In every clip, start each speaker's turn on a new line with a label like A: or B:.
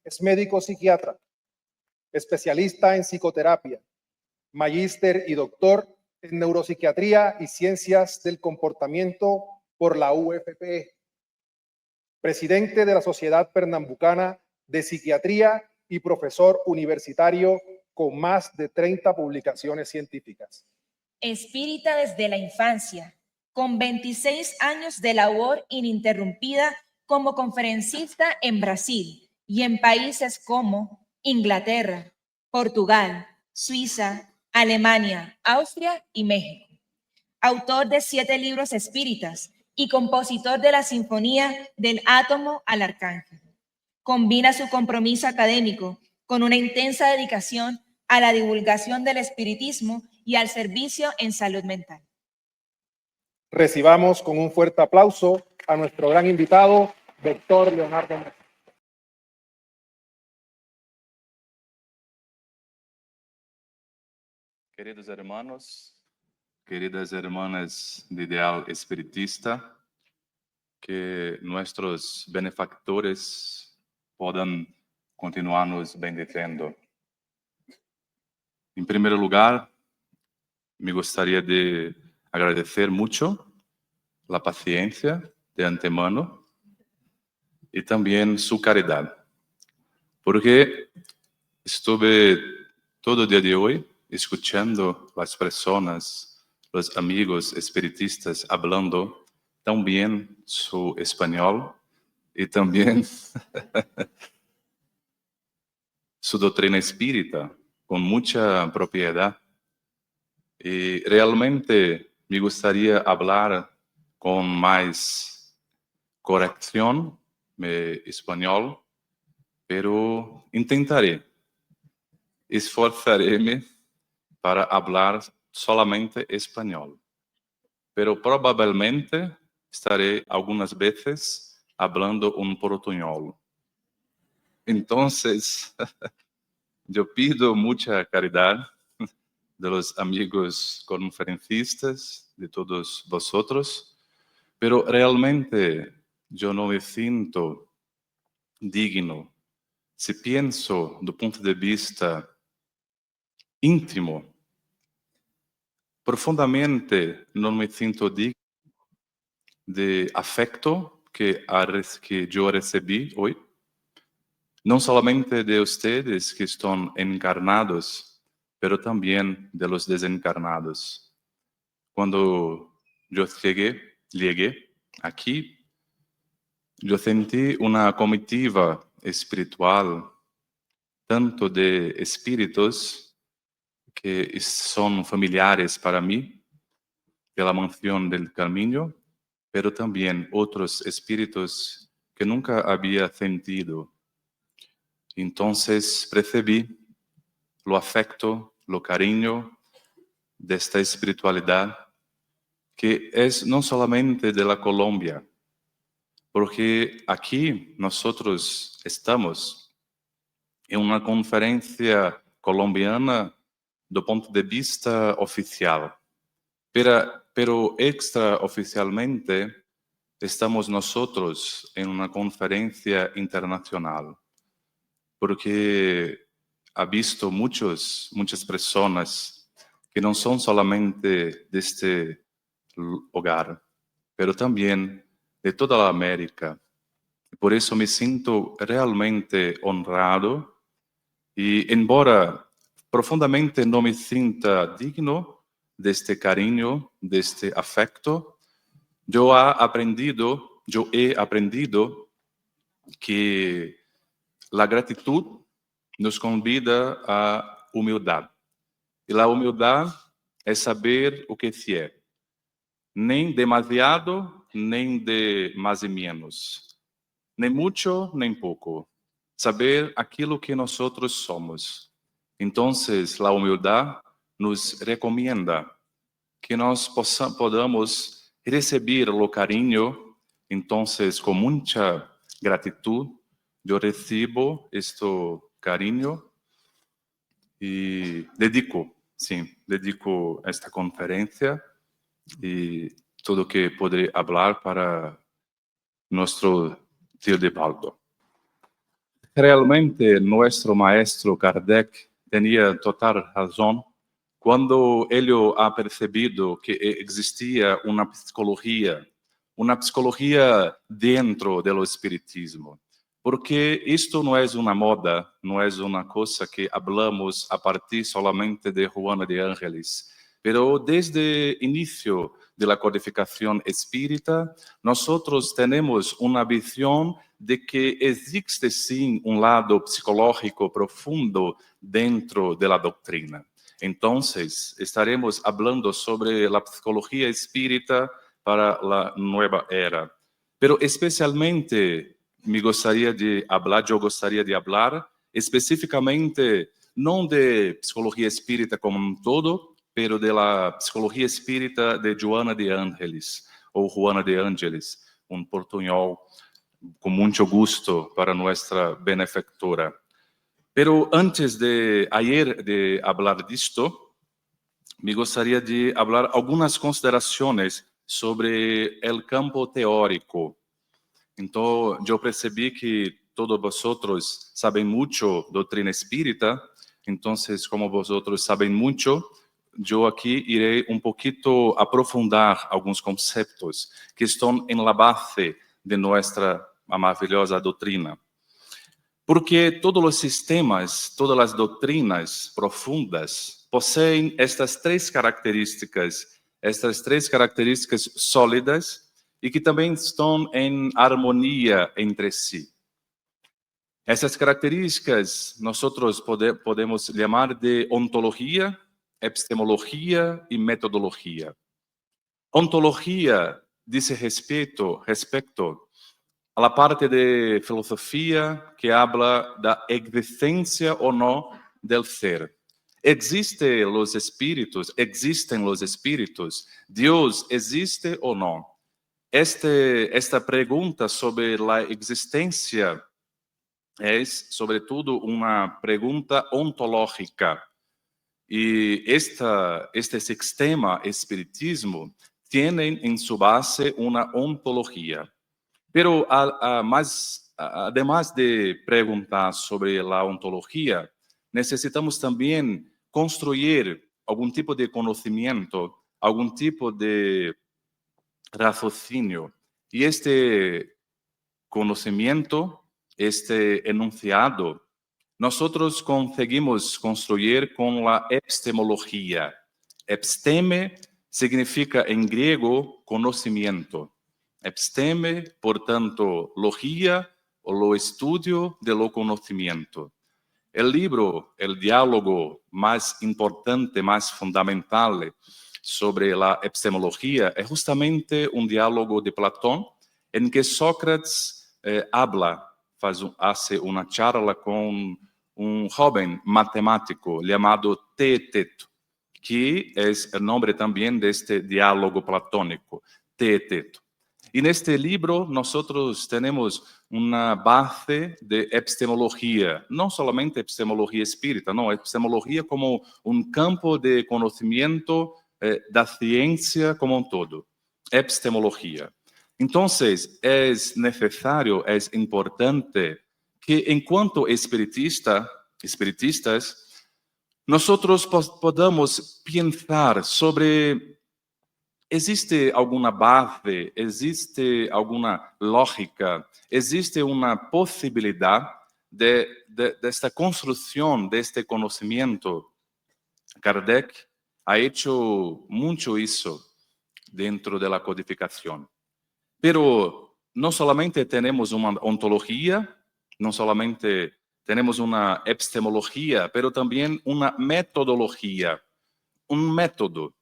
A: Es médico psiquiatra, especialista en psicoterapia, magíster y doctor en neuropsiquiatría y ciencias del comportamiento por la UFPE, presidente de la Sociedad Pernambucana de Psiquiatría y profesor universitario con más de 30 publicaciones científicas.
B: Espírita desde la infancia, con 26 años de labor ininterrumpida como conferencista en Brasil y en países como Inglaterra, Portugal, Suiza, Alemania, Austria y México. Autor de 7 libros espíritas y compositor de la Sinfonía del Átomo al Arcángel. Combina su compromiso académico con una intensa dedicación a la divulgación del espiritismo y al servicio en salud mental.
A: Recibamos con un fuerte aplauso a nuestro gran invitado, Doctor Leonardo Mesa.
C: Queridos hermanos, queridas hermanas de Ideal Espiritista, que nuestros benefactores puedan continuarnos bendiciendo. En primer lugar, me gustaría de agradecer mucho la paciencia de antemano y también su caridad, porque estuve todo el día de hoy escuchando las personas, los amigos espiritistas hablando tan bien su español y también su doctrina espírita con mucha propiedad. Y realmente me gustaría hablar con más corrección español, pero intentaré, esforzaréme para hablar solamente español. Pero probablemente estaré algunas veces hablando un portuñol. Entonces, yo pido mucha caridad de los amigos conferencistas, de todos vosotros, pero realmente yo no me siento digno. Si pienso do ponto de vista íntimo, profundamente no me siento digno de afecto que yo recibí hoy, no solamente de ustedes que están encarnados, pero también de los desencarnados. Cuando yo llegué aquí, yo sentí una comitiva espiritual, tanto de espíritus que son familiares para mí, de la mansión del camino, pero también otros espíritus que nunca había sentido. Entonces percibí lo afecto, lo cariño de esta espiritualidad que es no solamente de la Colombia, porque aquí nosotros estamos en una conferencia colombiana do ponto de vista oficial, pero extraoficialmente estamos nosotros en una conferencia internacional, porque ha visto muchas personas que no son solamente de este hogar, pero también de toda la América. Por eso me siento realmente honrado y, embora profundamente no me sienta digno de este cariño, de este afecto, yo he aprendido que la gratitud nos convida a humildad. Y la humildad es saber o que se é. Nem demasiado, nem de mais e menos. Nem mucho, nem pouco. Saber aquilo que nosotros somos. Entonces, la humildad nos recomienda que nós podamos recibir o carinho. Entonces, com muita gratitud, eu recebo este carinho e dedico esta conferência e tudo que poderei falar para nosso tio Divaldo. realmente nuestro maestro Kardec tenía total razón cuando él ha percibido que existía una psicología dentro del espiritismo. Porque esto no es una moda, no es una cosa que hablamos a partir solamente de Joana de Ángeles, pero desde el inicio de la codificación espírita, nosotros tenemos una visión de que existe sí un lado psicológico profundo dentro de la doctrina. Entonces, estaremos hablando sobre la psicología espírita para la nueva era. Pero especialmente yo gostaria de hablar especificamente no de psicología espírita como un todo, pero de la psicología espírita de Joana de Ángeles, o Joana de Ángeles, un portuñol con mucho gusto para nuestra benefactora. Pero antes de hablar de esto, me gustaría de hablar algunas consideraciones sobre el campo teórico. Entonces, yo percibí que todos vosotros saben mucho doctrina espírita, entonces, como vosotros saben mucho, yo aquí iré un poquito a aprofundar algunos conceptos que están en la base de nuestra maravillosa doctrina. Porque todos los sistemas, todas las doctrinas profundas poseen estas tres características sólidas y que también están en armonía entre sí. Essas características nosotros podemos llamar de ontología, epistemología y metodología. Ontología dice respecto a la parte de filosofía que habla de la existencia o no del ser. ¿Existen los espíritus? ¿Dios existe o no? Esta pregunta sobre la existencia es sobre todo una pregunta ontológica. Y este sistema espiritismo tiene en su base una ontología. Pero además de preguntar sobre la ontología, necesitamos también construir algún tipo de conocimiento, algún tipo de raciocinio. Y este conocimiento, este enunciado, nosotros conseguimos construir con la epistemología. Episteme significa en griego conocimiento. Episteme, por tanto, logía o lo estudio de lo conocimiento. El libro, el diálogo más importante, más fundamental sobre la epistemología es justamente un diálogo de Platón en que Sócrates hace una charla con un joven matemático llamado Teeteto, que es el nombre también de este diálogo platónico, Teeteto. Y en este libro nosotros tenemos una base de epistemología, no solamente epistemología espírita, no, epistemología como un campo de conocimiento da ciencia como un todo, epistemología. Entonces, es necesario, es importante que en cuanto espiritistas, nosotros podamos pensar sobre, ¿existe alguna base, existe alguna lógica, existe una posibilidad de esta construcción, de este conocimiento? Kardec ha hecho mucho eso dentro de la codificación. Pero no solamente tenemos una ontología, no solamente tenemos una epistemología, pero también una metodología, un método.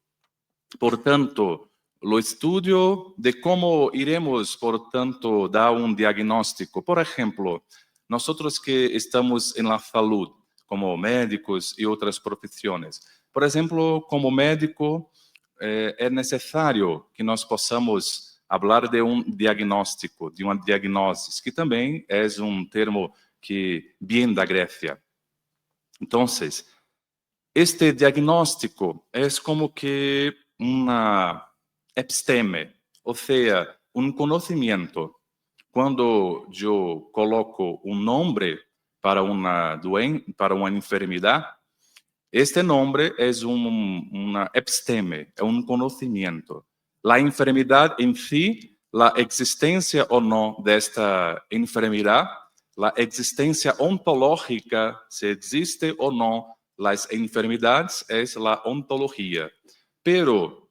C: Por tanto, lo estudio de cómo iremos, por tanto, dar un diagnóstico. Por ejemplo, nosotros que estamos en la salud, como médicos y otras profesiones. Por ejemplo, como médico, es necesario que nós possamos hablar de um diagnóstico, de uma diagnosis, que também é um termo que vem da Grécia. Então, este diagnóstico é como que uma episteme, ou seja, um conhecimento. Quando eu coloco um nome para una enfermedad, este nombre es una episteme, es un conocimiento. La enfermedad en sí, la existencia o no de esta enfermedad, la existencia ontológica, si existe o no las enfermedades, es la ontología. Pero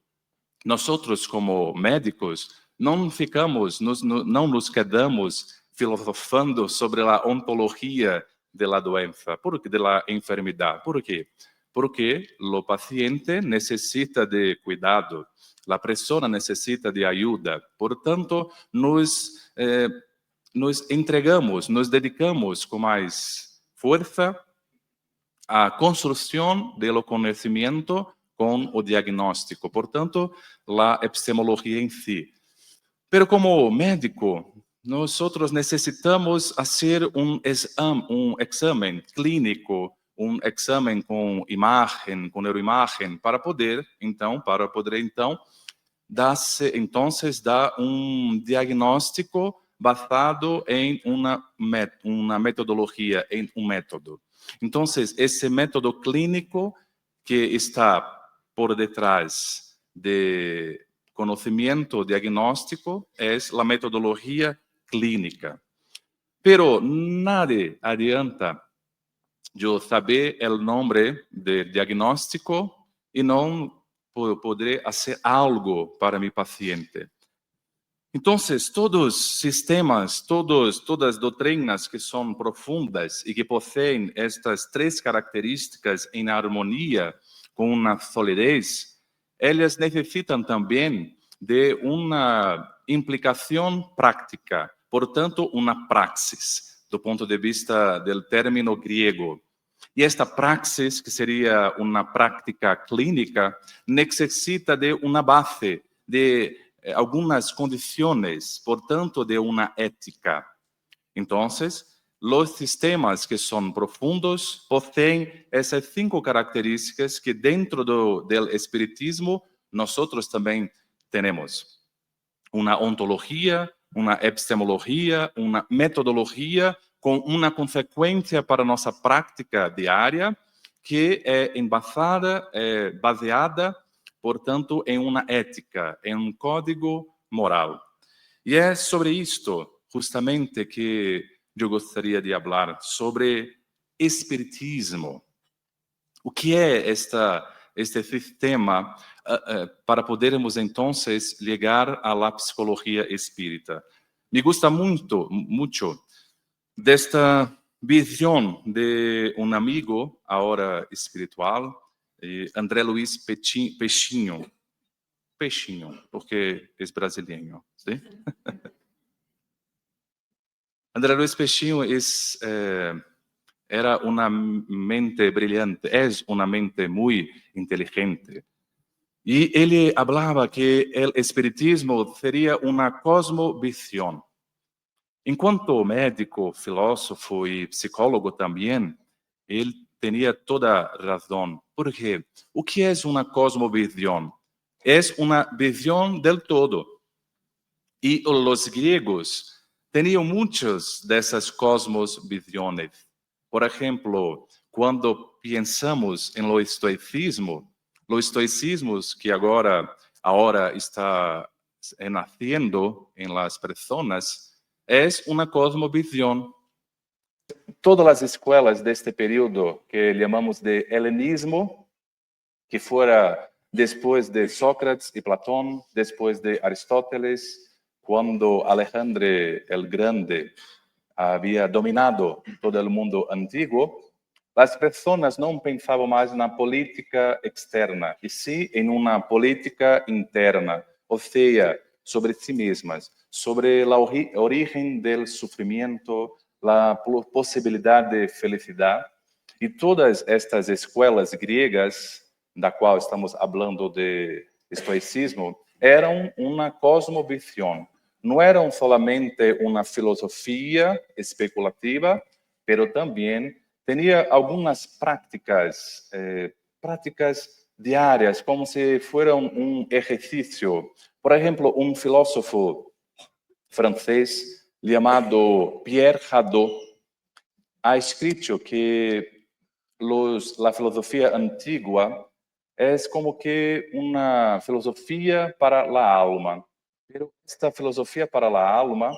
C: nosotros como médicos no nos quedamos filosofando sobre la ontología de la doença, de la enfermedad. ¿Por qué? Porque el paciente necesita de cuidado, la persona necesita de ayuda. Por tanto, nos entregamos, nos dedicamos con más fuerza a construção do conhecimento com o diagnóstico, portanto, a epistemologia em si. Pero como médico, nós necessitamos fazer um exame clínico, um exame com imagem, com neuroimagem, para poder então dar um diagnóstico basado em uma metodologia, em um método. Então, esse método clínico que está por detrás de conhecimento diagnóstico é a metodologia clínica. Pero nada adianta eu saber o nome de diagnóstico e não poder fazer algo para meu paciente. Então, todos os sistemas, todas as doutrinas que são profundas e que possuem estas três características em harmonia com uma solidez, elas necessitam também de uma implicação prática, portanto, uma praxis, do ponto de vista do término grego. E esta praxis, que seria uma prática clínica, necessita de uma base, de algumas condições, portanto, de uma ética. Então, os sistemas que são profundos possuem essas 5 características que dentro do espiritismo nós também temos. Uma ontologia, uma epistemologia, uma metodologia com uma consequência para nossa prática diária que é baseada, portanto, em uma ética, em um código moral. E é sobre isto, justamente, que eu gostaria de falar, sobre espiritismo. O que é este sistema para podermos, então, ligar à psicologia espírita? Me gusta muito desta visão de um amigo, agora espiritual, André Luiz Peixinho, porque é brasileiro, sim? André Luiz Peixinho era uma mente brilhante, é uma mente muito inteligente. E ele falava que o espiritismo seria uma cosmovisão. Enquanto médico, filósofo e psicólogo também, ele tinha toda a razão. Por quê? O que é uma cosmovisão? É uma visão del todo. E os gregos tinham muitas dessas cosmovisões. Por exemplo, quando pensamos em lo estoicismo que agora está nascendo em las pessoas, é uma cosmovisão. Todas as escolas deste período que chamamos de helenismo, que fora depois de Sócrates e Platão, depois de Aristóteles, quando Alexandre el Grande havia dominado todo o mundo antigo, as pessoas não pensavam mais na política externa, e sim em uma política interna, ou seja, sobre si mesmas, sobre a origem do sofrimento, a possibilidade de felicidade. E todas estas escolas gregas, da qual estamos falando de estoicismo, eram uma cosmovisão. Não eram solamente uma filosofia especulativa, mas também tinha algumas práticas diárias, como se fosse um exercício. Por exemplo, um filósofo francês chamado Pierre Hadot ha escrito que la filosofía antigua es como que una filosofía para la alma. Pero esta filosofía para la alma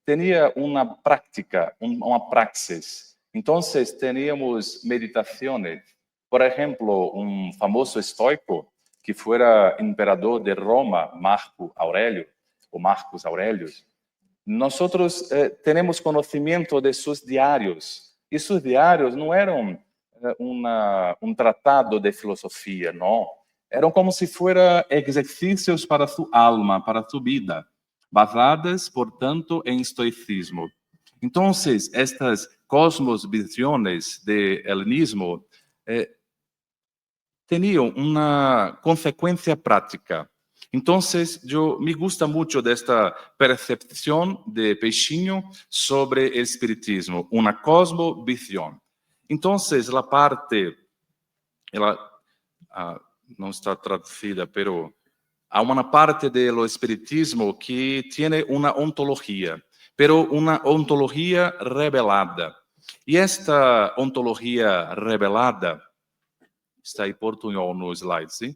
C: tenía una práctica, una praxis. Entonces teníamos meditaciones. Por ejemplo, un famoso estoico que fuera emperador de Roma, Marco Aurelio, o Marcus Aurelius. Nosotros tenemos conocimiento de sus diarios. Y sus diarios no eran un tratado de filosofía, no. Eran como si fueran ejercicios para su alma, para su vida, basadas, portanto, en estoicismo. Entonces, estas cosmovisiones del helenismo tenían una consecuencia práctica. Entonces, me gusta mucho de esta percepción de Peixinho sobre el espiritismo, una cosmovisión. Entonces, la parte, no está traducida, pero hay una parte del espiritismo que tiene una ontología, pero una ontología revelada. Y esta ontología revelada, está aí portunhol no slide, sim?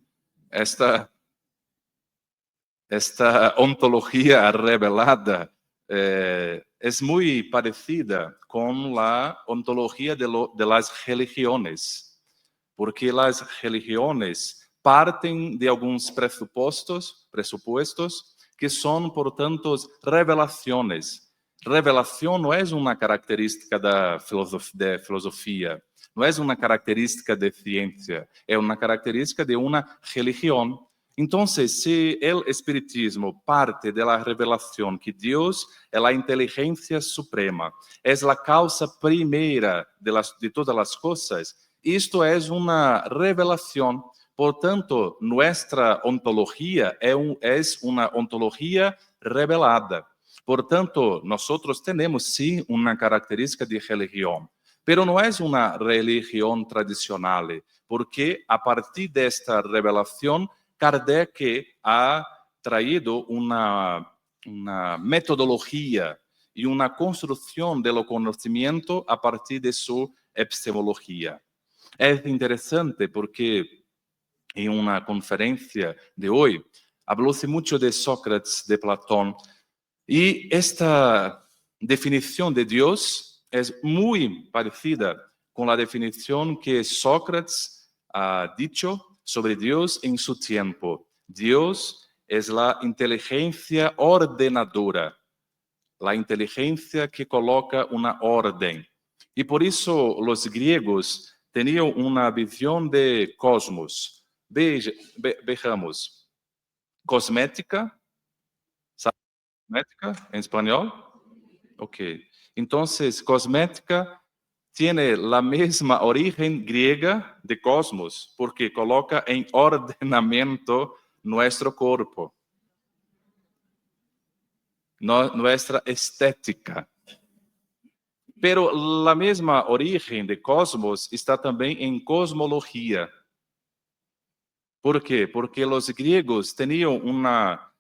C: Esta ontología revelada es muy parecida con la ontología de las religiones, porque las religiones parten de algunos presupuestos que son, por tanto, revelaciones. Revelación no es una característica de filosofía, no es una característica de ciencia, es una característica de una religión. Entonces, si el espiritismo parte de la revelación que Dios es la inteligencia suprema, es la causa primera de todas las cosas, esto es una revelación. Por tanto, nuestra ontología es una ontología revelada. Por tanto, nosotros tenemos sí una característica de religión, pero no es una religión tradicional, porque a partir de esta revelación, Kardec ha traído una metodología y una construcción de lo conocimiento a partir de su epistemología. Es interesante porque en una conferencia de hoy hablóse mucho de Sócrates, de Platón, y esta definición de Dios es muy parecida con la definición que Sócrates ha dicho sobre Dios en su tiempo. Dios es la inteligencia ordenadora, la inteligencia que coloca una orden. Y por eso los griegos tenían una visión de cosmos. Veamos, cosmética, ¿sabe cosmética en español? Ok, entonces cosmética tiene la misma origen griega de cosmos, porque coloca en ordenamiento nuestro cuerpo, nuestra estética. Pero la misma origen de cosmos está también en cosmología. ¿Por qué? Porque los griegos tenían una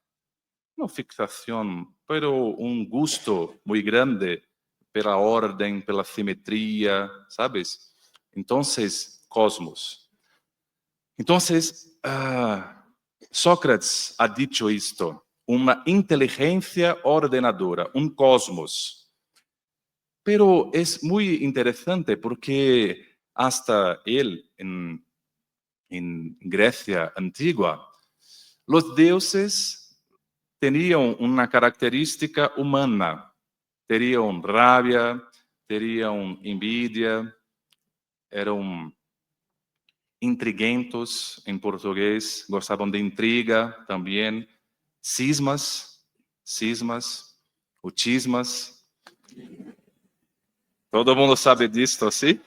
C: fixación, pero un gusto muy grande pela orden, pela simetría, ¿sabes? Entonces, cosmos. Entonces, Sócrates ha dicho esto, una inteligencia ordenadora, un cosmos. Pero es muy interesante porque hasta él, en Grecia antigua, los dioses tenían una característica humana. Tenían rabia, tenían envidia, eran intriguentos en portugués, gostaban de intriga también, cismas o chismas. Todo mundo sabe disto, ¿sí?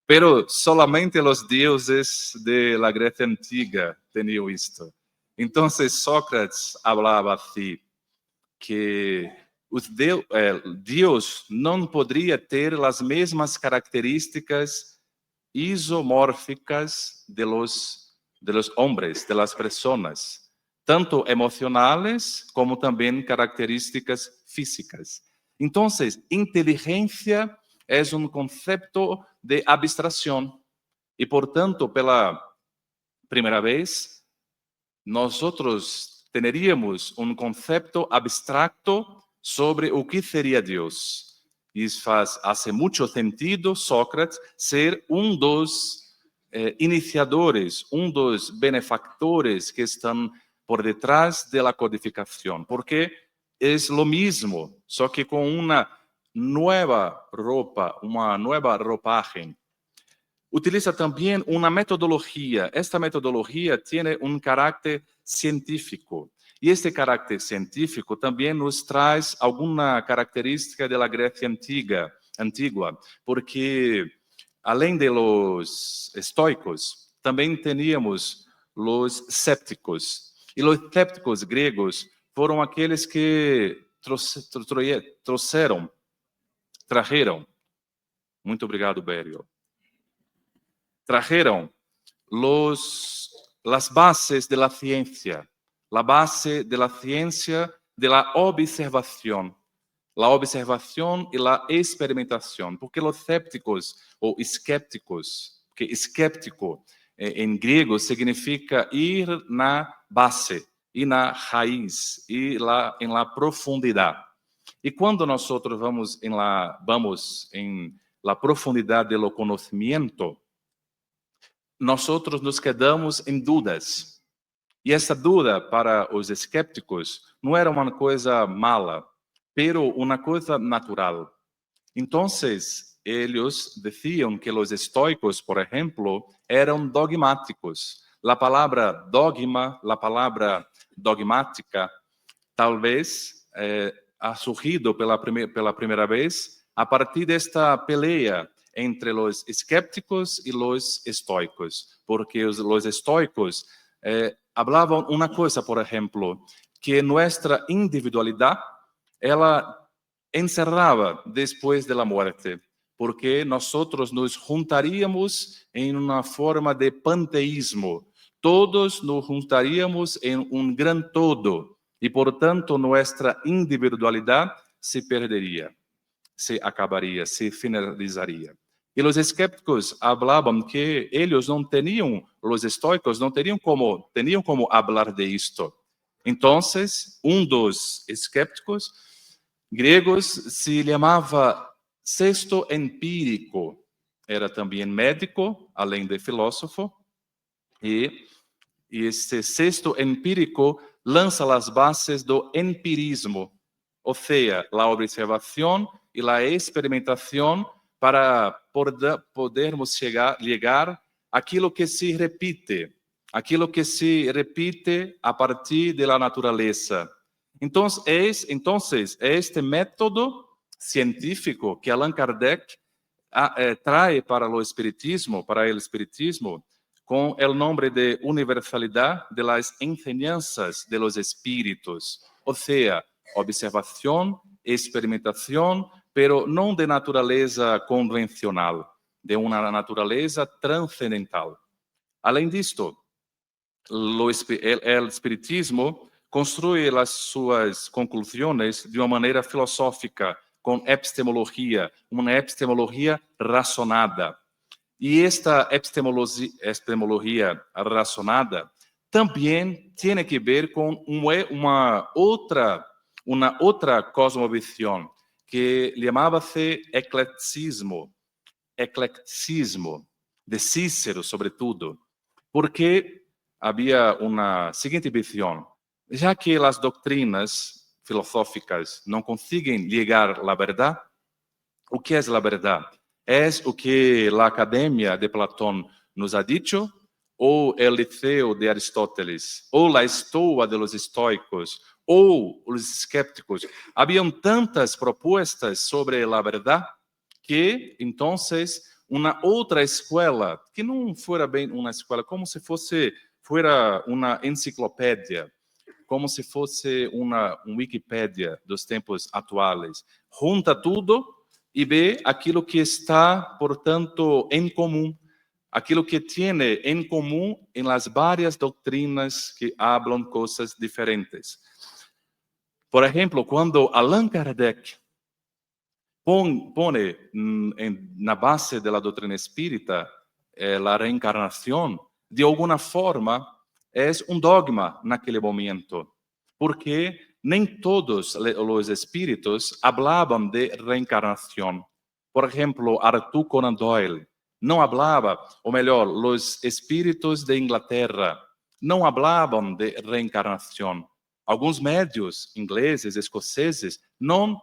C: Pero solamente los dioses de la Grecia antigua tenían esto. Entonces Sócrates hablaba así, que Dios não poderia ter as mesmas características isomórficas de los hombres, de las personas, tanto emocionales como também características físicas. Entonces, inteligencia es un concepto de abstracción y por tanto, pela primera vez, nosotros teríamos un concepto abstracto sobre o que seria Deus. Isso hace mucho sentido, Sócrates, ser dos iniciadores, dos benefactores que estão por detrás de la codificación, porque es lo mismo, só que con una nueva ropa, uma nueva ropaje. Utiliza también una metodología. Esta metodología tiene un carácter científico. Y este carácter científico también nos trae alguna característica de la Grecia antigua, porque além de los estoicos, también teníamos los escépticos. E os escépticos gregos foram aqueles que trajeron, muito obrigado, Bério, trajeron las bases de la ciencia, la base de la ciencia de la observación y la experimentación, porque los escépticos o escépticos, que escéptico en griego significa ir na base, ir na raiz, ir en la profundidad. Y cuando nosotros vamos en la profundidad de lo conocimiento, nosotros nos quedamos em dúvidas. E essa dúvida para os escépticos não era uma coisa mala, pero uma coisa natural. Então, eles diziam que os estoicos, por exemplo, eram dogmáticos. A palavra dogma, a palavra dogmática, talvez ha surgido pela primeira vez a partir desta peleia entre os escépticos e os estoicos, porque os estoicos hablavam uma coisa, por exemplo, que nossa individualidade ela encerrava depois da morte, porque nós nos juntaríamos em uma forma de panteísmo, todos nos juntaríamos em um gran todo, e portanto nossa individualidade se perderia, se acabaria, se finalizaria. E os escépticos falavam que eles não tinham, os estoicos não tinham como falar de isto. Então, dos escépticos gregos se chamava Sexto Empírico. Era também médico, além de filósofo. E este Sexto Empírico lança as bases do empirismo, ou seja, a observação e a experimentação para podermos chegar àquilo que se repite a partir da natureza. Então, este método científico que Allan Kardec traz para o espiritismo, com o nome de universalidade de las enseñanzas de los espíritos, ou seja, observação, experimentação, pero não de natureza convencional, de uma natureza transcendental. Além disto, o espiritismo construi as suas conclusões de uma maneira filosófica, com epistemologia, uma epistemologia razonada. E esta epistemologia razonada também tem que ver com uma outra cosmovisão, que chamava-se eclecticismo, de Cícero, sobretudo, porque havia uma seguinte visão: já que as doutrinas filosóficas não conseguem ligar a verdade, o que é a verdade? É o que a Academia de Platão nos ha dicho, ou o Liceu de Aristóteles, ou a Estoa de los estoicos, ou os escépticos. Haviam tantas propostas sobre a verdade que, então, uma outra escola, que não fora bem uma escola, como se fosse uma enciclopédia, como se fosse uma Wikipédia dos tempos atuais, junta tudo e vê aquilo que está, portanto, em comum, aquilo que tem em comum em las várias doutrinas que hablam coisas diferentes. Por exemplo, quando Allan Kardec pone na base da doutrina espírita a reencarnação, de alguma forma, é dogma naquele momento, porque nem todos os espíritos hablavam de reencarnação. Por exemplo, Arthur Conan Doyle não falava, ou melhor, os espíritos de Inglaterra não falavam de reencarnação. Alguns médios ingleses, escoceses, não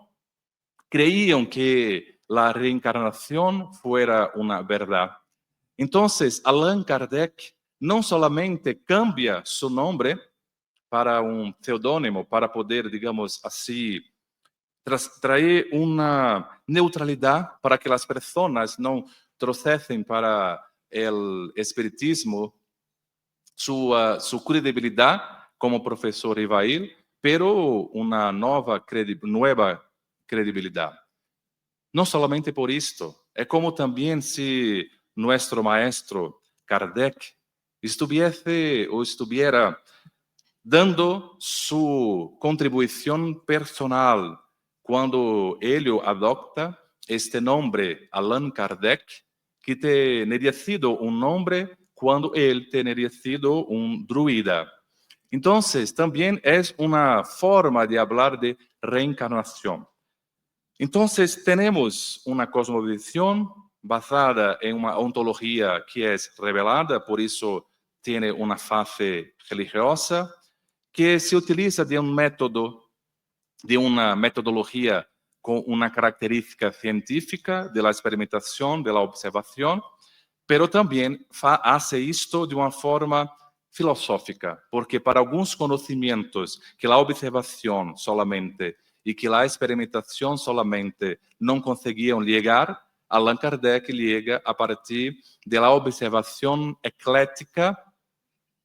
C: creíam que a reencarnação fuera uma verdade. Então, Allan Kardec não solamente cambia seu nome para um pseudônimo, para poder, digamos assim, trazer uma neutralidade para que as pessoas não trouxessem para o espiritismo sua credibilidade como professor Ivail, pero uma nova credibilidade. Não somente por isto, é como também se nosso maestro Kardec estuviera dando sua contribuição personal quando ele adopta este nome, Allan Kardec, que teria sido um nome quando ele teria sido um druida. Então, também é uma forma de falar de reencarnação. Então, temos uma cosmovisão basada em uma ontologia que é revelada, por isso tem uma fase religiosa, que se utiliza de método, de uma metodologia com uma característica científica de la experimentação, de la observação, pero também faz isto de uma forma filosófica, porque para alguns conhecimentos que a observação solamente e que a experimentação solamente não conseguiam chegar, Allan Kardec chega a partir da observação eclética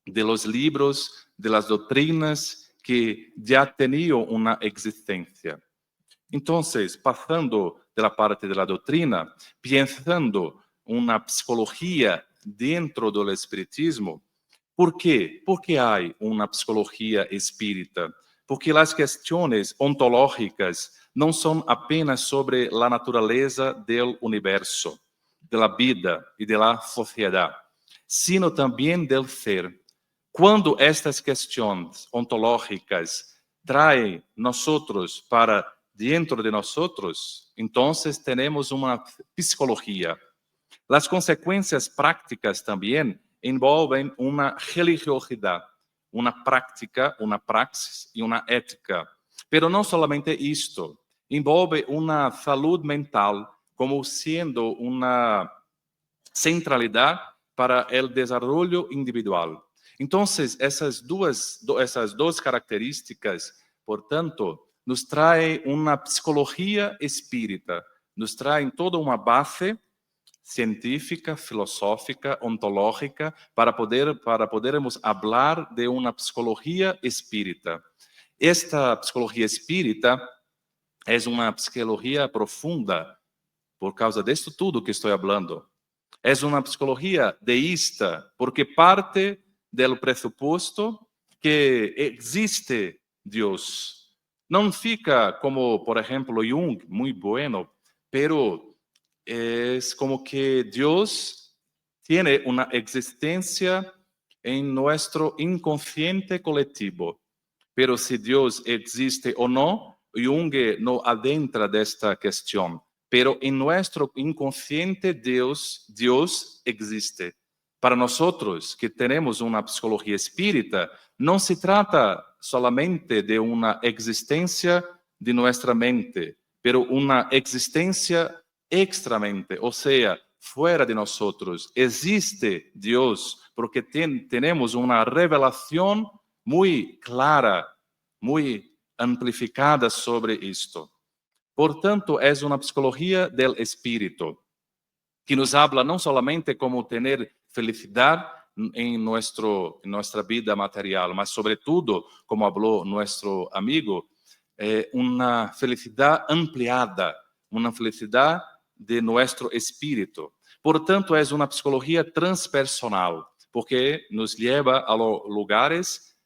C: de los libros, de las doutrinas que já tinham uma existência. Então, passando da parte da doutrina, pensando uma psicologia dentro do espiritismo, ¿por quê? Porque há uma psicologia espírita. Porque as questões ontológicas não são apenas sobre a natureza do universo, da vida e da sociedade, sino também do ser. Quando estas questões ontológicas traem nós para dentro de nós, então temos uma psicologia. As consequências práticas também envolvem uma religiosidade, uma prática, uma praxis e uma ética. Pero não somente isto, envolve uma saúde mental como sendo uma centralidade para o desenvolvimento individual. Então, essas duas características, portanto, nos traem uma psicologia espírita, nos traem toda uma base científica, filosófica, ontológica, para podermos falar de uma psicologia espírita. Esta psicologia espírita é uma psicologia profunda, por causa disso tudo que estou falando. É uma psicologia deísta, porque parte do pressuposto que existe Deus. Não fica como, por exemplo, Jung, muito bueno, pero es como que Dios tiene una existencia en nuestro inconsciente colectivo. Pero si Dios existe o no, Jung no adentra de esta cuestión. Pero en nuestro inconsciente Dios existe. Para nosotros que tenemos una psicología espírita, no se trata solamente de una existencia de nuestra mente, pero una existencia extramente, o sea, fuera de nosotros. Existe Dios porque tenemos una revelación muy clara, muy amplificada sobre esto. Por tanto, es una psicología del espíritu que nos habla no solamente como tener felicidad en nuestra vida material, mas sobre todo, como habló nuestro amigo, una felicidad ampliada, una felicidad de nuestro espírito. Por tanto, é uma psicologia transpersonal, porque nos leva a lugares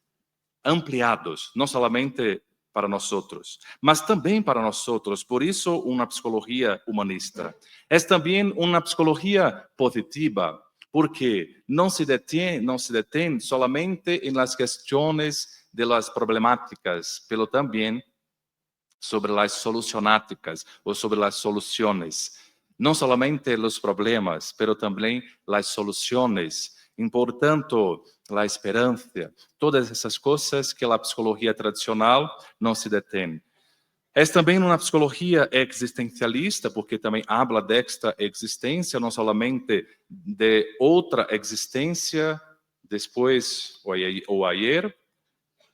C: ampliados, não somente para nosotros, mas também para nosotros. Por isso, uma psicologia humanista. É também uma psicologia positiva, porque não se detém solamente em las questões de las problemáticas, pero também sobre las solucionáticas ou sobre las soluciones. Não solamente os problemas, pero também las soluciones. E, portanto, a esperança, todas essas coisas que a psicologia tradicional não se detém. É também uma psicologia existencialista, porque também habla desta existência, não somente de outra existência, depois ou ayer,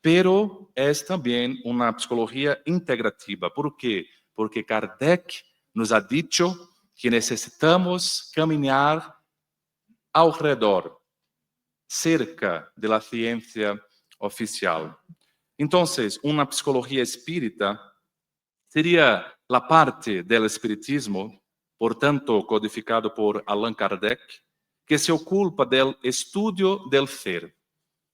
C: pero é também uma psicologia integrativa. ¿Por quê? Porque Kardec nos ha dicho que necessitamos caminhar ao redor, cerca de la ciencia oficial. Entonces, una psicología espírita sería la parte del espiritismo, por tanto, codificado por Allan Kardec, que se ocupa del estudio del ser.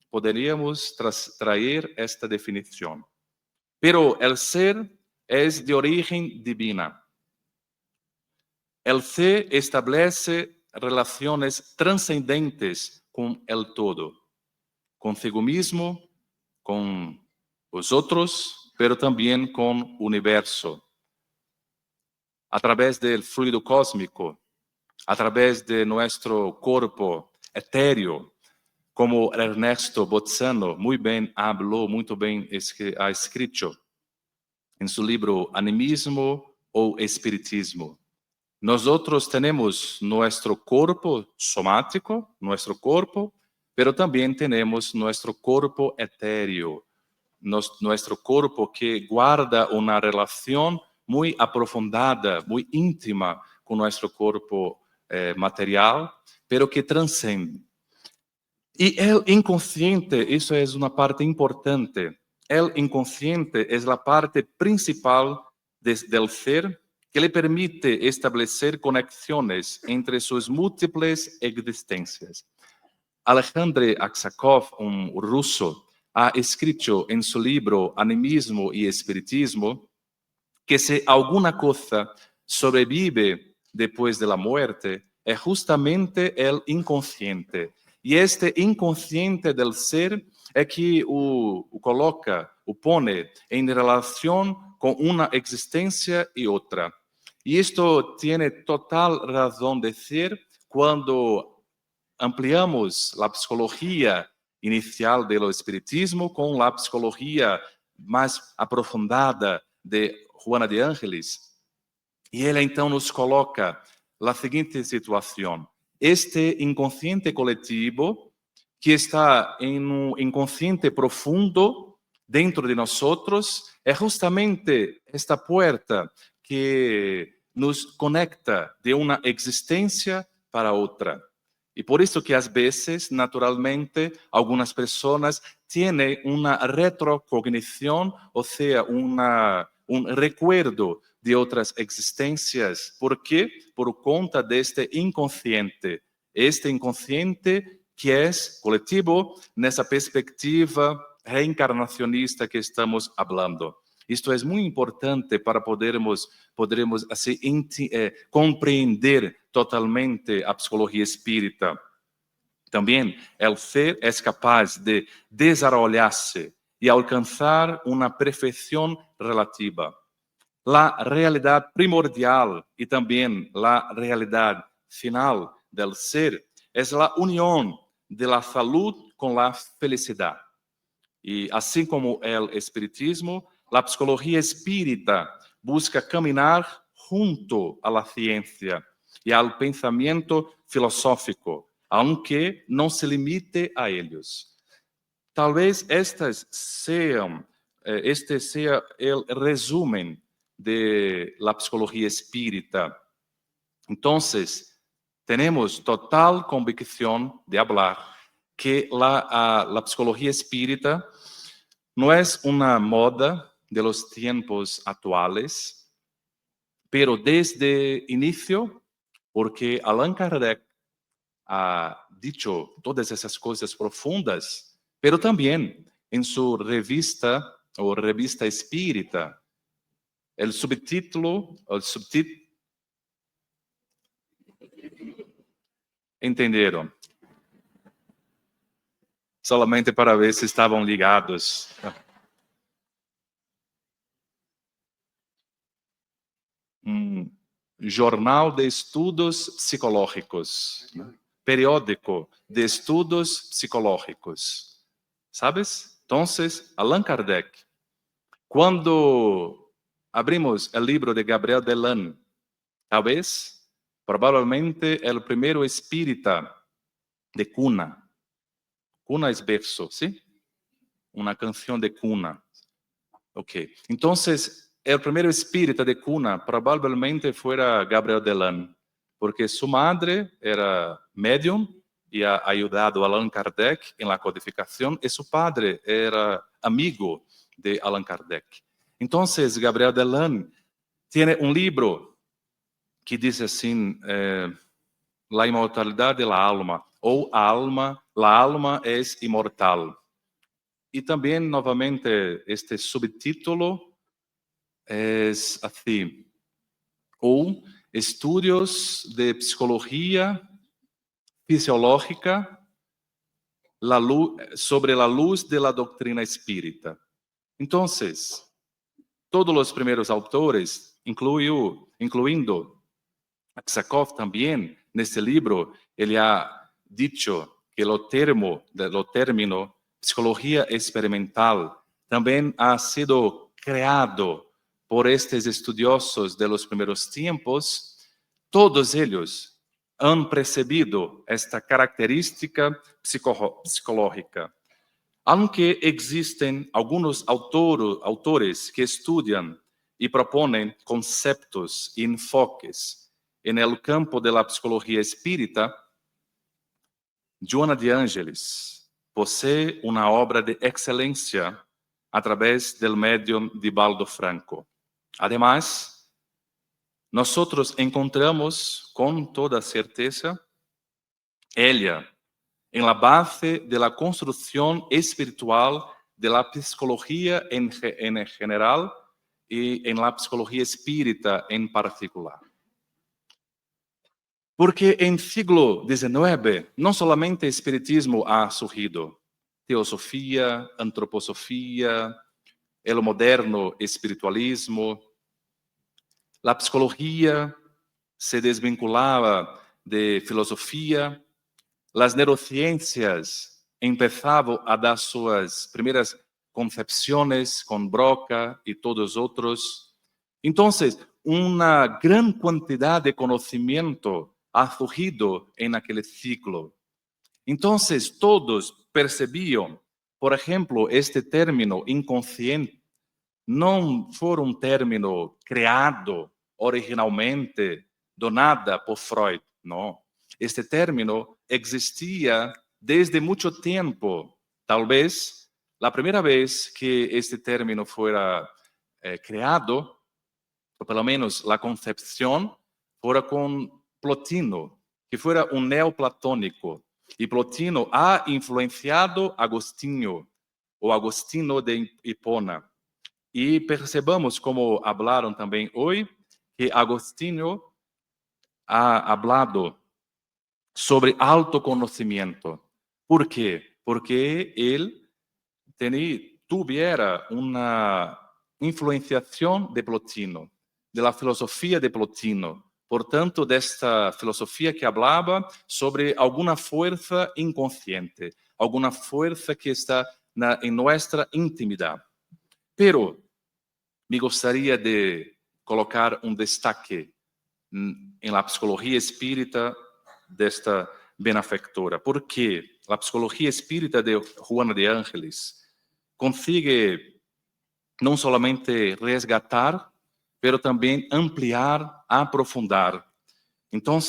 C: Poderíamos traer esta definición. Pero el ser es de origen divina. El ser establece relaciones trascendentes con el todo, consigo mismo, con os outros, pero também com o universo. Através do fluido cósmico, através de nosso corpo etéreo, como Ernesto Bozzano muito bem ha escrito em seu livro Animismo ou Espiritismo. Nós temos nosso corpo somático, nosso corpo, pero também temos nosso corpo etéreo, nosso corpo que guarda uma relação muito aprofundada, muito íntima com nosso corpo material, pero que transcende. E o inconsciente, isso é uma parte importante. O inconsciente é a parte principal do ser que lhe permite estabelecer conexões entre suas múltiples existências. Alexandre Aksakov, russo, ha escrito em seu livro Animismo e Espiritismo que se alguma coisa sobrevive depois da morte é justamente o inconsciente. E este inconsciente del ser é que o coloca, o pone em relação com uma existência e outra. E isto tem total razão de ser quando ampliamos a psicologia inicial do espiritismo com a psicologia mais aprofundada de Joana de Ángeles. E ela então nos coloca a seguinte situação: este inconsciente coletivo que está em inconsciente profundo dentro de nós é justamente esta porta que nos conecta de uma existência para outra. E por isso que às vezes, naturalmente, algumas pessoas têm uma retrocognição, ou seja, recuerdo de outras existências. Por quê? Por conta deste inconsciente. Este inconsciente que é coletivo nessa perspectiva reencarnacionista que estamos falando. Isto é muito importante para podermos assim, compreender totalmente a psicologia espírita. Também, o ser é capaz de desarrollar-se e alcançar uma perfeição relativa. A realidade primordial e também a realidade final do ser é a união da saúde com a felicidade. E assim como o espiritismo, a psicologia espírita busca caminhar junto à ciência e ao pensamento filosófico, aunque não se limite a eles. Talvez este seja o resumo de la psicologia espírita. Então, temos total convicção de falar que a psicologia espírita não é uma moda de los tiempos atuales, pero desde inicio, porque Allan Kardec ha dicho todas essas coisas profundas, pero também em sua revista o Revista Espírita. El subtítulo, entenderam? Solamente para ver se estavam ligados. Jornal de Estudos Psicológicos, periódico de estudos psicológicos. ¿Sabes? Entonces, Allan Kardec, cuando abrimos el libro de Gabriel Delan, tal vez, probablemente el primero espírita de cuna. Cuna es verso, ¿sí? Una canción de cuna. Ok. Entonces, el primer espírita de cuna probablemente fuera Gabriel Delan, porque su madre era médium y ha ayudado a Allan Kardec en la codificación, y su padre era amigo de Allan Kardec. Entonces, Gabriel Delan tiene un libro que dice así, La inmortalidad de la alma, o la alma es inmortal. Y también, novamente, este subtítulo es así, o Estudios de Psicología Fisiológica sobre la luz de la doctrina espírita. Entonces, todos los primeros autores, incluyendo Aksakov también, en este libro, él ha dicho que lo término psicología experimental también ha sido creado por estos estudiosos de los primeros tiempos. Todos ellos han percibido esta característica psicológica. Aunque existen algunos autores que estudian y proponen conceptos y enfoques en el campo de la psicología espírita, Joana de Ângeles posee una obra de excelencia a través del medium Divaldo Franco. Además, nosotros encontramos con toda certeza ella en la base de la construcción espiritual de la psicología en general y en la psicología espírita en particular. Porque en siglo XIX no solamente espiritismo ha surgido, teosofía, antroposofía, el moderno espiritualismo. La psicología se desvinculaba de filosofía, las neurociencias empezaban a dar sus primeras concepciones con Broca y todos otros. Entonces, una gran cantidad de conocimiento ha surgido en aquel ciclo. Entonces, todos percibían, por ejemplo, este término inconsciente não foi um término criado originalmente do nada por Freud, não. Este término existia desde muito tempo. Talvez a primeira vez que este término fuera criado, ou pelo menos a concepção, fora com Plotino, que fuera um neoplatônico. E Plotino ha influenciado Agostinho, o Agostino de Hipona. E percebamos, como hablaram também hoje, que Agostinho ha hablado sobre autoconhecimento. ¿Por quê? Porque ele tuviera uma influenciação de Plotino, de la filosofia de Plotino. Portanto, desta filosofia que hablaba sobre alguma força inconsciente, alguma força que está em nossa intimidade. Pero me gostaria de colocar um destaque em la psicologia espírita desta benefactora, porque a psicologia espírita de Joana de Ângeles consegue não somente resgatar, pero também ampliar, aprofundar. Então,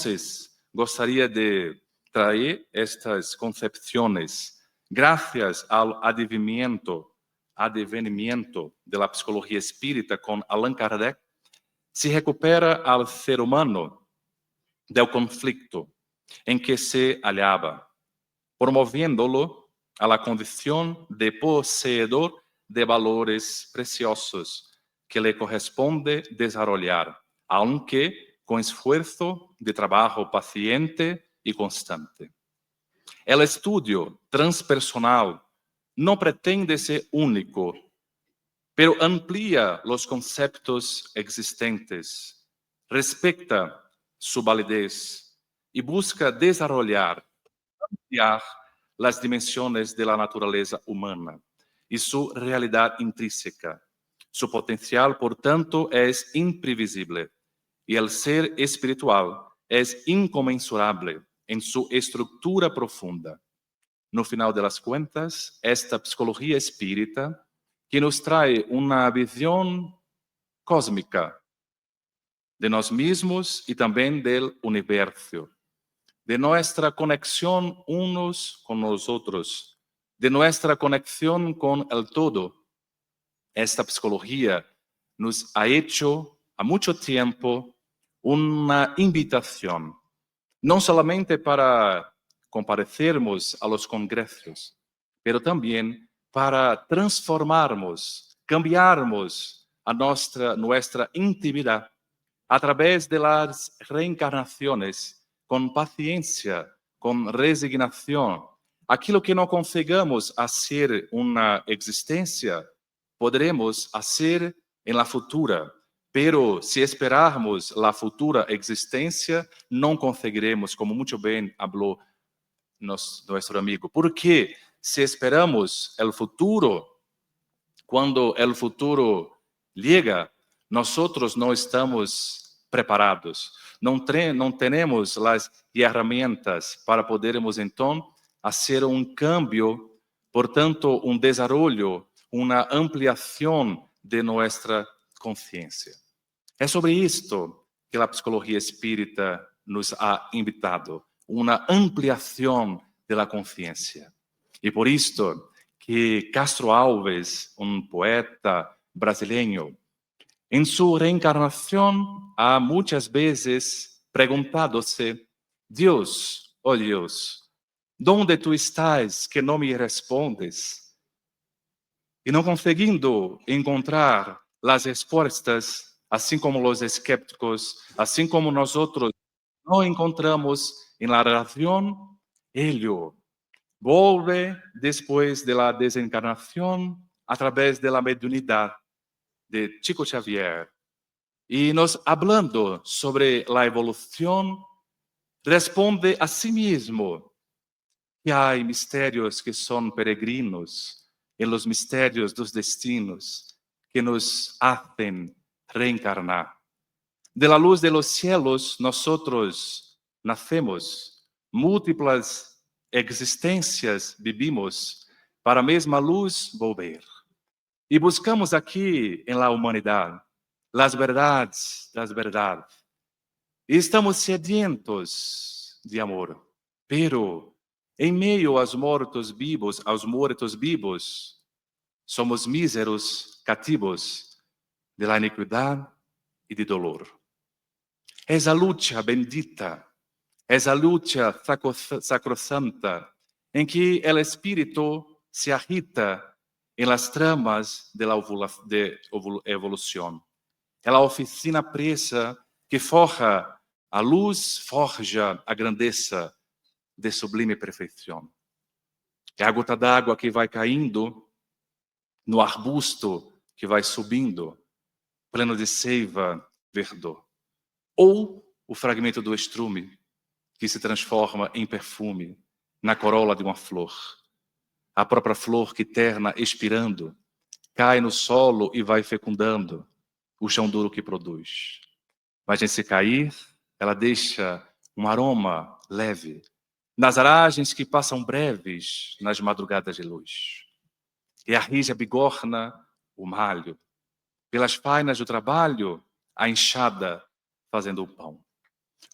C: gostaria de trazer estas concepções, graças ao advenimiento de la psicología espírita con Allan Kardec, se recupera al ser humano del conflicto en que se hallaba, promoviéndolo a la condición de poseedor de valores preciosos que le corresponde desarrollar, aunque con esfuerzo de trabajo paciente y constante. El estudio transpersonal no pretende ser único, pero amplía los conceptos existentes, respecta su validez y busca desarrollar, ampliar las dimensiones de la naturaleza humana y su realidad intrínseca. Su potencial, por tanto, es imprevisible y el ser espiritual es inconmensurable en su estructura profunda. No final de las cuentas, esta psicología espírita que nos trae una visión cósmica de nosotros mismos y también del universo, de nuestra conexión unos con los otros, de nuestra conexión con el todo. Esta psicología nos ha hecho a mucho tiempo una invitación, no solamente para comparecermos a los congresos, pero también para transformarnos, cambiarmos a nuestra intimidad a través de las reencarnaciones, con paciencia, con resignación. Aquilo que no consigamos hacer una existencia, podremos hacer en la futura. Pero si esperarmos la futura existencia, no conseguiremos, como muito bem habló nuestro amigo. Porque si esperamos el futuro, cuando el futuro llega, nosotros no estamos preparados, não temos as ferramentas para podermos então fazer cambio, portanto, desarrollo, uma ampliação de nossa consciência. É sobre isto que a psicologia espírita nos ha invitado, uma ampliação da consciência. E por isto que Castro Alves, poeta brasileño, en su reencarnación ha muchas veces preguntado-se: Dios, oh Dios, ¿dónde tú estás que no me respondes? Y no consiguiendo encontrar las respuestas, así como los escépticos, así como nosotros no encontramos en la relación, ello vuelve después de la desencarnación a través de la mediunidad de Chico Xavier. Y nos hablando sobre la evolución, responde a sí mismo que hay misterios que son peregrinos en los misterios dos destinos que nos hacen reencarnar. De la luz de los cielos nosotros nacemos, múltiples existências vivimos para a mesma luz volver. E buscamos aqui em la humanidade as verdades das verdades. E estamos sedientos de amor. Pero em meio aos mortos vivos, somos míseros cativos de la iniquidade e de dolor. Essa luta bendita, essa luta sacrosanta, em que o espírito se agita em las tramas de evolução. É a oficina presa que forja a luz, forja a grandeza de sublime perfeição. É a gota d'água que vai caindo no arbusto que vai subindo, pleno de seiva, verdor. Ou o fragmento do estrume que se transforma em perfume na corola de uma flor. A própria flor que terna expirando, cai no solo e vai fecundando o chão duro que produz. Mas em se cair, ela deixa aroma leve nas aragens que passam breves nas madrugadas de luz. E a rija bigorna o malho. Pelas fainas do trabalho, a enxada fazendo o pão.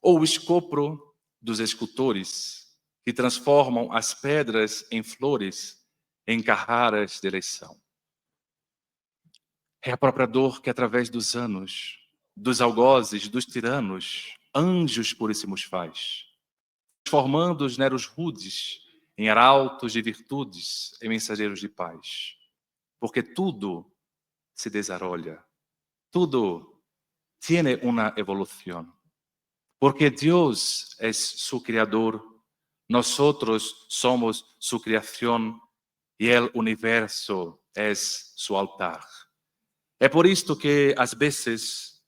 C: Ou o escopro dos escultores que transformam as pedras em flores, em carraras de eleição. É a própria dor que, através dos anos, dos algozes, dos tiranos, anjos puríssimos faz, transformando os neros rudes em arautos de virtudes, em mensageiros de paz. porque tudo se desarrolla, tudo tiene una evolución. Porque Dios es su creador, nosotros somos su creación y el universo es su altar. É por isto que, às vezes,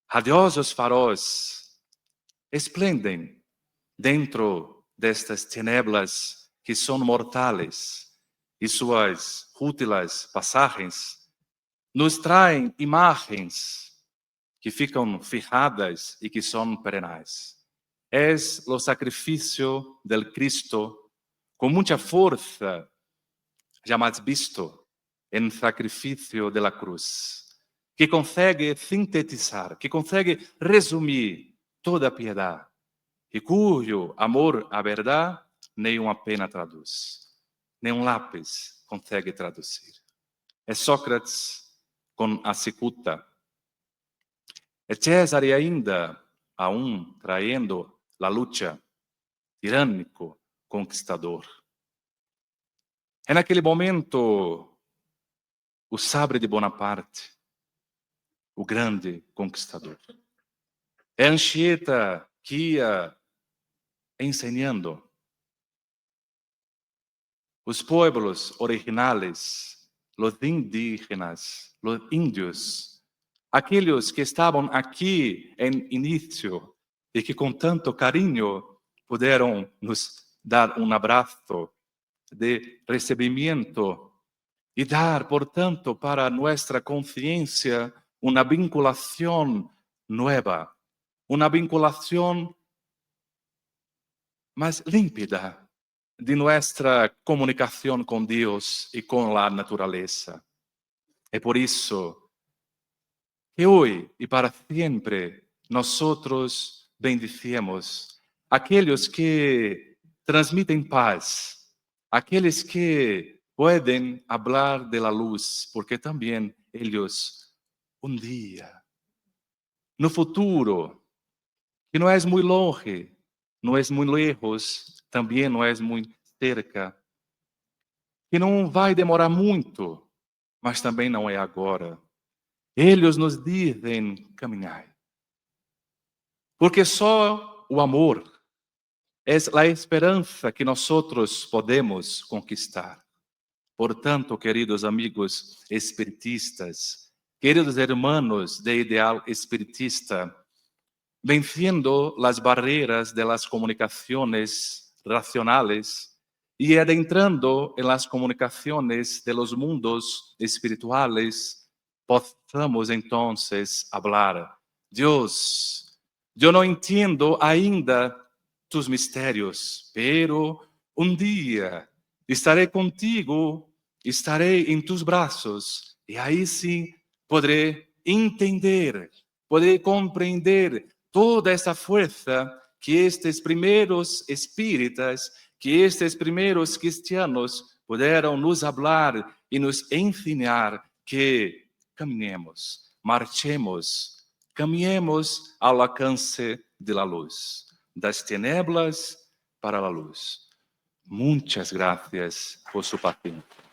C: radiosos faróis esplendem dentro destas tenebras que são mortais e suas úteis passagens nos traem imagens que ficam fijadas e que são perenais. É o sacrifício del Cristo com muita força, jamais visto em sacrifício de la cruz, que consegue sintetizar, que consegue resumir toda a piedade, e cujo amor à verdade nenhuma pena traduz, nenhum lápis consegue traduzir. É Sócrates com a cicuta. É César ainda, aún traindo a luta, tirânico, conquistador. É naquele momento o sabre de Bonaparte, o grande conquistador. É Anchieta que ia ensinando os pueblos originales, os indígenas, os índios, aqueles que estavam aqui em início e que com tanto carinho puderam nos dar um abraço de recebimento e dar, portanto, para nossa consciência uma vinculação nova, uma vinculação mais límpida de nossa comunicação com Deus e com a natureza. É por isso que hoje e para sempre nós bendicemos aqueles que transmitem paz, aqueles que podem falar de la luz, porque também eles, dia, no futuro, que não é muito longe, não é muito lejos, também não é muito cerca, que não vai demorar muito, mas também não é agora. Eles nos dizem caminhar. Porque só o amor é a esperança que nós podemos conquistar. Portanto, queridos amigos espiritistas, queridos hermanos de ideal espiritista, venciendo las barreras de las comunicaciones racionales y adentrando en las comunicaciones de los mundos espirituales, possamos entonces hablar. Dios, yo no entiendo ainda tus misterios, pero un día estaré contigo, estaré en tus brazos y ahí sí podré entender, podré comprender toda essa força que estes primeiros espíritas, que estes primeiros cristianos puderam nos falar e nos ensinar que caminhemos, marchemos, caminhemos ao alcance da luz, das tenebras para a luz. Muitas graças por sua paciência.